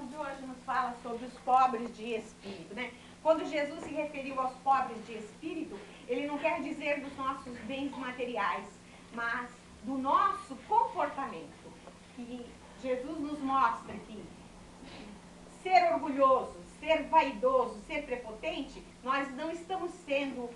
lição de hoje nos fala sobre os pobres de espírito, né? Quando Jesus se referiu aos pobres de espírito, ele não quer dizer dos nossos bens materiais, mas do nosso comportamento. Que Jesus nos mostra que ser orgulhoso, ser vaidoso, ser prepotente, nós não estamos sendo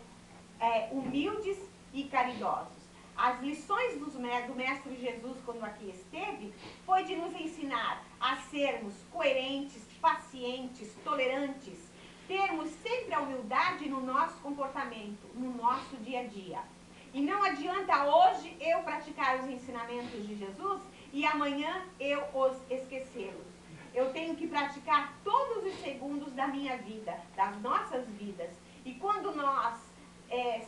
humildes e caridosos. As lições do Mestre Jesus, quando aqui esteve, foi de nos ensinar a sermos coerentes, pacientes, tolerantes, termos sempre a humildade no nosso comportamento, no nosso dia a dia. E não adianta hoje eu praticar os ensinamentos de Jesus e amanhã eu os esquecê-los. Eu tenho que praticar todos os segundos da minha vida, das nossas vidas. E quando nós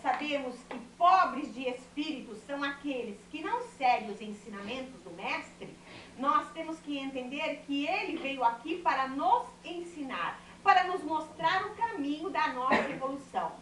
sabemos que pobres de espírito são aqueles que não seguem os ensinamentos do Mestre, nós temos que entender que ele veio aqui para nos ensinar, para nos mostrar o caminho da nossa evolução.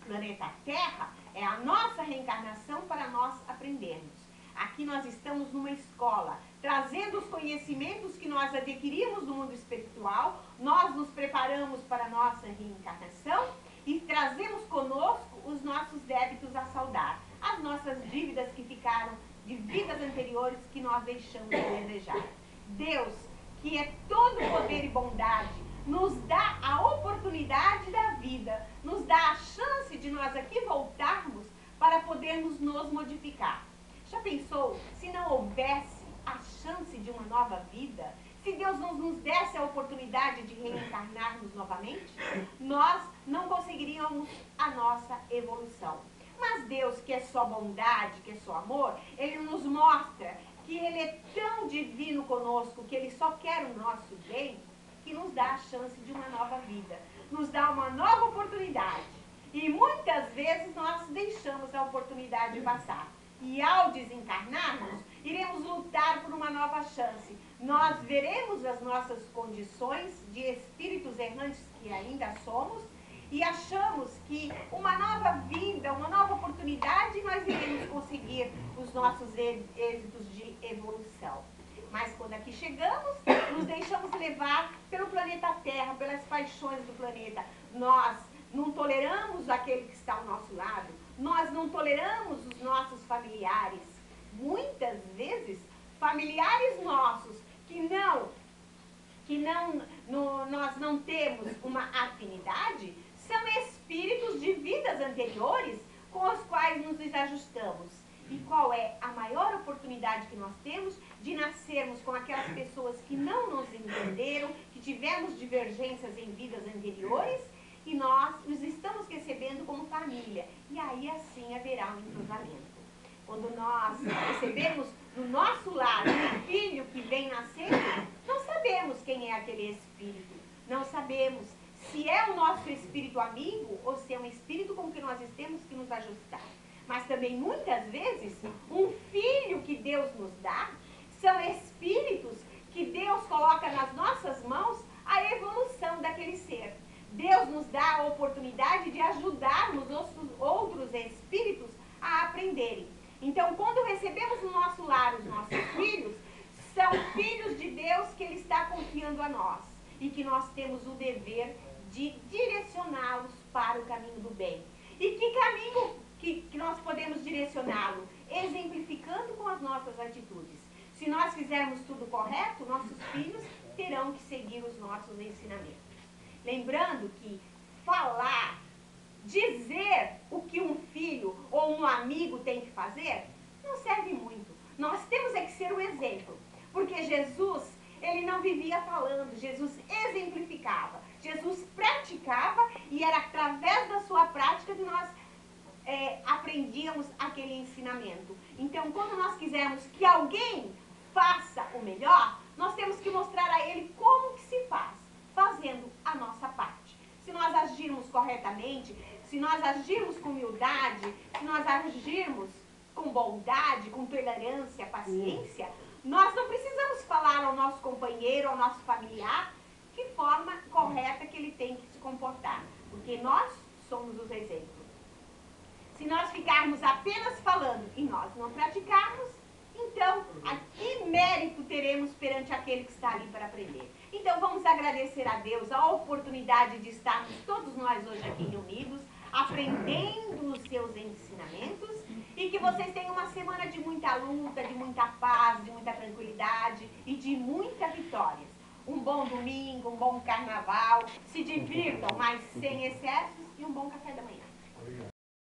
O planeta Terra é a nossa reencarnação para nós aprendermos. Aqui nós estamos numa escola, trazendo os conhecimentos que nós adquirimos no mundo espiritual, nós nos preparamos para a nossa reencarnação e trazemos conosco os nossos débitos a saldar, as nossas dívidas que ficaram de vidas anteriores que nós deixamos de desejar. Deus, que é todo poder e bondade, nos dá a oportunidade da vida, nos dá a chance de nós aqui voltarmos para podermos nos modificar. Já pensou se não houvesse a chance de uma nova vida? Se Deus não nos desse a oportunidade de reencarnarmos novamente, nós não conseguiríamos a nossa evolução. Mas Deus, que é só bondade, que é só amor, Ele nos mostra que Ele é tão divino conosco, que Ele só quer o nosso bem, que nos dá a chance de uma nova vida, nos dá uma nova oportunidade. E muitas vezes nós deixamos a oportunidade passar. E ao desencarnarmos, iremos lutar por uma nova chance. Nós veremos as nossas condições de espíritos errantes que ainda somos e achamos que uma nova vida, uma nova oportunidade, nós iremos conseguir os nossos êxitos de evolução. Mas quando aqui chegamos, nos deixamos levar pelo planeta Terra, pelas paixões do planeta. Nós não toleramos aquele que está ao nosso lado, nós não toleramos os nossos familiares. Muitas vezes, familiares nossos nós não temos uma afinidade, são espíritos de vidas anteriores com os quais nos desajustamos. E qual é a maior oportunidade que nós temos de nascermos com aquelas pessoas que não nos entenderam, que tivemos divergências em vidas anteriores e nós os estamos recebendo como família. E aí assim haverá um entrosamento. Quando nós recebemos no nosso lar um filho que vem nascer, não sabemos quem é aquele espírito. Não sabemos se é o nosso espírito amigo ou se é um espírito com que nós temos que nos ajustar. Mas também muitas vezes um filho que Deus nos dá são espíritos que Deus coloca nas nossas mãos a evolução daquele ser. Deus nos dá a oportunidade de ajudarmos outros espíritos a aprenderem. Então, quando recebemos no nosso lar os nossos filhos, são filhos de Deus que Ele está confiando a nós. E que nós temos o dever de direcioná-los para o caminho do bem. E que caminho que nós podemos direcioná-lo? Exemplificando com as nossas atitudes. Se nós fizermos tudo correto, nossos filhos terão que seguir os nossos ensinamentos. Lembrando que falar, dizer o que um filho ou um amigo tem que fazer, não serve muito. Nós temos é que ser o exemplo. Porque Jesus, Ele não vivia falando, Jesus exemplificava. Jesus praticava e era através da sua prática que nós aprendíamos aquele ensinamento. Então, quando nós quisermos que alguém faça o melhor, nós temos que mostrar a ele como que se faz, fazendo a nossa parte. Se nós agirmos corretamente, se nós agirmos com humildade, se nós agirmos com bondade, com tolerância, paciência, nós não precisamos falar ao nosso companheiro, ao nosso familiar, que forma correta que ele tem que se comportar, porque nós somos os exemplos. Se nós ficarmos apenas falando e nós não praticarmos, então, que mérito teremos perante aquele que está ali para aprender? Então vamos agradecer a Deus a oportunidade de estarmos todos nós hoje aqui reunidos, aprendendo os seus ensinamentos, e que vocês tenham uma semana de muita luta, de muita paz, de muita tranquilidade e de muita vitórias. Um bom domingo, um bom carnaval, se divirtam, mas sem excessos, e um bom café da manhã.